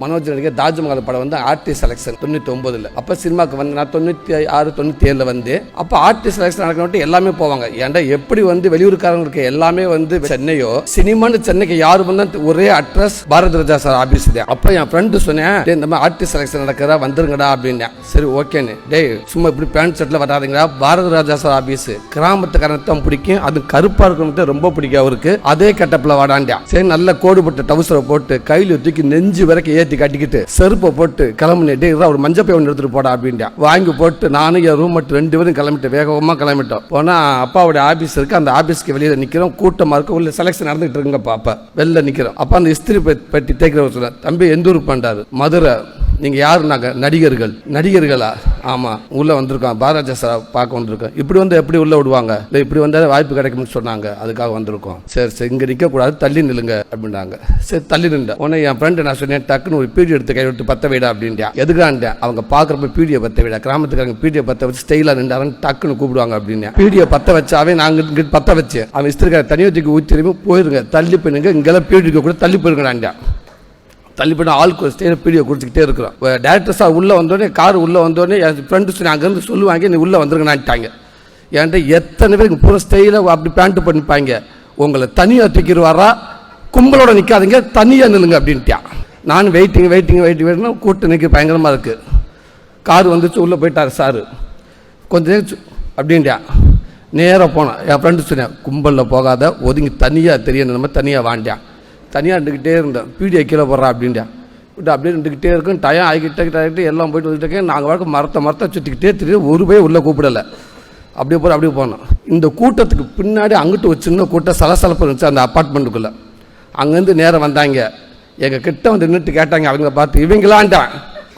மனோஜ் நடிகர் தாஜ்மஹால் படம் வந்து ஆர்டிஸ்ட் செலெக்ஷன் 99. அப்போ சினிமாவுக்கு வந்து நான் 96, 97 வந்து அப்போ ஆர்டிஸ்ட் செலெக்ஷன் நடக்கணும் எல்லாமே போவாங்க. ஏன்டா எப்படி வந்து வெளியூருக்காரங்களுக்கு எல்லாமே வந்து சென்னையோ சினிமான்னு சென்னைக்கு யாரு வந்தா ஒரே அட்ரஸ் பாரத் ராஜா சார் ஆபீஸ் தான். அப்போ என் ஃப்ரெண்டு சொன்னேன், இந்த மாதிரி ஆர்டிஸ்ட் செலெக்ஷன் நடக்கிறா வந்துருங்கடா அப்படின்னேன். சரி ஓகேன்னு, டேய் சும்மா இப்படி பேண்ட் ஷர்ட்ல வராதுங்களா, பாரத் ராஜா சார் ஆபீஸ் கிராமத்துக்காரத்தான் பிடிக்கும், அது கருப்பா இருக்கிறது ரொம்ப பிடிக்கும் அவருக்கு, அதே கட்டப்பில் வாடாண்டியா. சரி நல்ல கோடு போட்டு டவுசரை போட்டு கையில் தூக்கி நெஞ்சு வரைக்கும் கட்டிக்கிட்டு செருப்பை போட்டு கிளம்புனே, ஒரு மஞ்சள் பை ஒன்று எடுத்துட்டு போடா அப்படின்ட்டா. வாங்கி போட்டு நானும் என் ரூம் மட்டும் 2 பேரும் கிளம்பிட்டு வேகமாக கிளம்பிட்டோம். போனா அப்பாவுடைய ஆபீஸ் இருக்கு, அந்த ஆபீஸ்க்கு வெளியில நிக்கிறோம், கூட்டமா இருக்கு, உள்ள செலக்ஷன் நடந்துட்டு இருக்குங்கப்பா. அப்ப வெளில நிக்கிறோம். அப்ப அந்த இஸ்திரி பெட்டி தேய்க்கிறவர் சொல்ல, தம்பி எந்த ஊருக்கு பண்றாரு, மதுரை. நீங்க யாரு? நாங்க நடிகர்கள். நடிகர்களா? ஆமா, உள்ள வந்திருக்கோம், பாரராஜா சார் பார்க்க வந்திருக்கோம். இப்படி வந்து எப்படி உள்ள விடுவாங்க, இல்லை இப்படி வந்தா வாய்ப்பு கிடைக்கும்னு சொன்னாங்க, அதுக்காக வந்திருக்கோம். சரி சரி இங்க நிக்க கூடாது, தள்ளி நில்லுங்க அப்படின்னாங்க. சரி தள்ளி நின்ற உடனே என் ஃப்ரெண்டு நான் சொன்னேன், டக்குன்னு ஒரு பீடி எடுத்து கை விட்டு பத்த வைடா அப்படின்ட்டா. எதுக்கான்ட்டேன், அவங்க பாக்குறப்ப பீடியை பத்த விடா, கிராமத்துக்காரங்க பீடியை பத்த வச்சு ஸ்டைலா நின்றாங்க, டக்குன்னு கூப்பிடுவாங்க அப்படின்னு. பீடியை பத்த வச்சாவே நாங்க இங்க பத்த வச்சு அவன் இஸ்திரிக்கார தனியத்துக்கு ஊற்றி திரும்பி போயிருங்க, தள்ளி போயிருங்க, இங்கெல்லாம் பீடிக்க கூட தள்ளி போயிருங்கடான்டா. தள்ளி போய்ட்டு ஆளுக்கு ஒரு ஸ்டேஜ் பீடியோ குடிச்சிக்கிட்டே இருக்கிறோம். டேரக்டர் சார் உள்ளே வந்தோடனே, கார் உள்ளே வந்தோடனே என் ஃப்ரெண்டு சொல்லி அங்கேருந்து சொல்லுவாங்க, நீ உள்ளே வந்துருங்கன்னாட்டாங்க. ஏன்ட்ட எத்தனை பேருக்கு பூரா ஸ்டைலாக அப்படி பேண்ட்டு பண்ணிப்பாங்க, உங்களை தனியாக தூக்கிடுவாரா, கும்பலோட நிற்காதீங்க, தனியாக நில்லுங்க அப்படின்ட்டியா. நான் வெயிட்டிங் கூட்டம் நிற்க பயங்கரமாக இருக்குது. கார் வந்துச்சு, உள்ளே போயிட்டார் சார், கொஞ்சம் நேரம் அப்படின்ட்டியா. நேராக போனேன், என் ஃப்ரெண்டு சொன்னேன், கும்பலில் போகாத, ஒதுங்கி தனியாக தெரியணும், நம்ம தனியாக வாண்டியான். தனியாக இருந்துக்கிட்டே இருந்தேன், பீடியை கீழே போடுறா அப்படின்ட்டா. விட்டு அப்படியே இருந்துக்கிட்டே இருக்கும், டயம் ஆகிக்கிட்டே எல்லாம் போயிட்டு வந்துட்டு நாங்கள் வழக்கம் மரத்தை சுற்றிக்கிட்டே தெரியும், ஒரு போய் உள்ளே கூப்பிடலை. அப்படியே போனோம். இந்த கூட்டத்துக்கு பின்னாடி அங்கிட்டு ஒரு சின்ன கூட்டம் சலசலப்பு இருந்துச்சு அந்த அப்பார்ட்மெண்ட்டுக்குள்ளே. அங்கேருந்து நேரம் வந்தாங்க, எங்கள் கிட்ட வந்து நின்றுட்டு கேட்டாங்க, அவங்க பார்த்து இவங்களான்ட்டான்,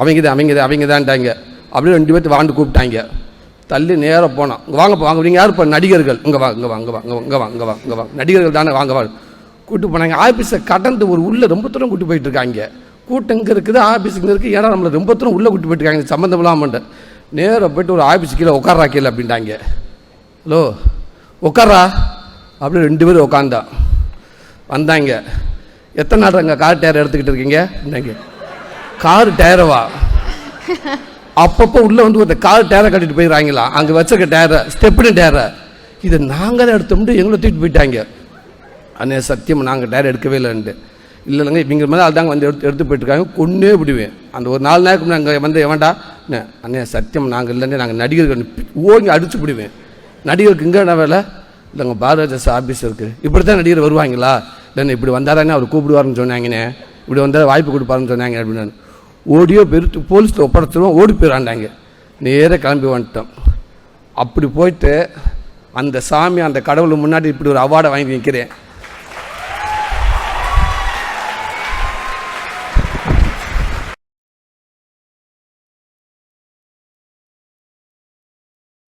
அவங்க தான்ட்டாங்க. அப்படியே 2 பேர்த்து வாண்டு கூப்பிட்டாங்க. தள்ளி நேராக போனோம், வாங்க நீங்கள் யார் இப்போ நடிகர்கள், இங்கே வாங்க நடிகர்கள் தானே, வாங்க கூட்டு போனாங்க. ஆஃபீஸை கடந்து ஒரு உள்ளே ரொம்ப தூரம் கூட்டு போயிட்டு இருக்காங்க. கூட்டம் இங்கே இருக்குது, ஆஃபீஸ் இங்கே இருக்குது, ஏன்னா நம்மளை ரொம்ப தூரம் உள்ளே கூட்டு போயிட்டு இருக்காங்க, சம்மந்தம் இல்லாமட்டு. நேராக போய்ட்டு ஒரு ஆஃபீஸ் கீழே உட்காரா கீழே அப்படின்ட்டாங்க. ஹலோ உட்காரா அப்படி 2 பேரும் உட்காந்தா. வந்தாங்க, எத்தனை நாள் அங்கே கார் டயர் எடுத்துக்கிட்டு இருக்கீங்க அப்படின்னாங்க. கார் டயரவா? அப்பப்போ உள்ளே வந்து ஒரு கார் டயரை கட்டிட்டு போயிடுறாங்களா, அங்கே வச்சிருக்க டயரை, ஸ்டெப்னு டயரை, இதை நாங்கள் தான் எடுத்தோம்ட்டு எங்களை தூக்கிட்டு போயிட்டாங்க. அண்ணே சத்தியம் நாங்கள் டயர் எடுக்கவே இல்லைன்ட்டு. இல்லைங்க இவங்க மேலே ஆள் தாங்க வந்து எடுத்து போயிட்டுருக்காங்க, கொன்னே விடுவேன். அந்த ஒரு 4 நாளைக்கு நாங்கள் வந்து எவன்டா அண்ணே சத்தியம் நாங்கள் இல்லைன்னே, நாங்கள் நடிகர்கள் ஓங்கி அடிச்சு விடுவேன். நடிகருக்கு இங்கே என்ன வேலை? இல்லைங்க பாரராஜா சார் ஆஃபீஸ் இருக்குது. இப்படி தான் நடிகர் வருவாங்களா? இல்லைண்ணே இப்படி வந்தாதானே அவர் கூப்பிடுவாருன்னு சொன்னாங்கண்ணே, இப்படி வந்தால் வாய்ப்பு கொடுப்பாருன்னு சொன்னாங்க அப்படின்னு. ஓடியோ பெருத்து போலீஸில் ஒப்படைச்சிருவோம், ஓடி போயிடாண்டாங்க. நேராக கிளம்பி வந்துட்டோம். அப்படி போயிட்டு அந்த சாமி அந்த கடவுள் முன்னாடி இப்படி ஒரு அவார்டை வாங்கி நிற்கிறேன்.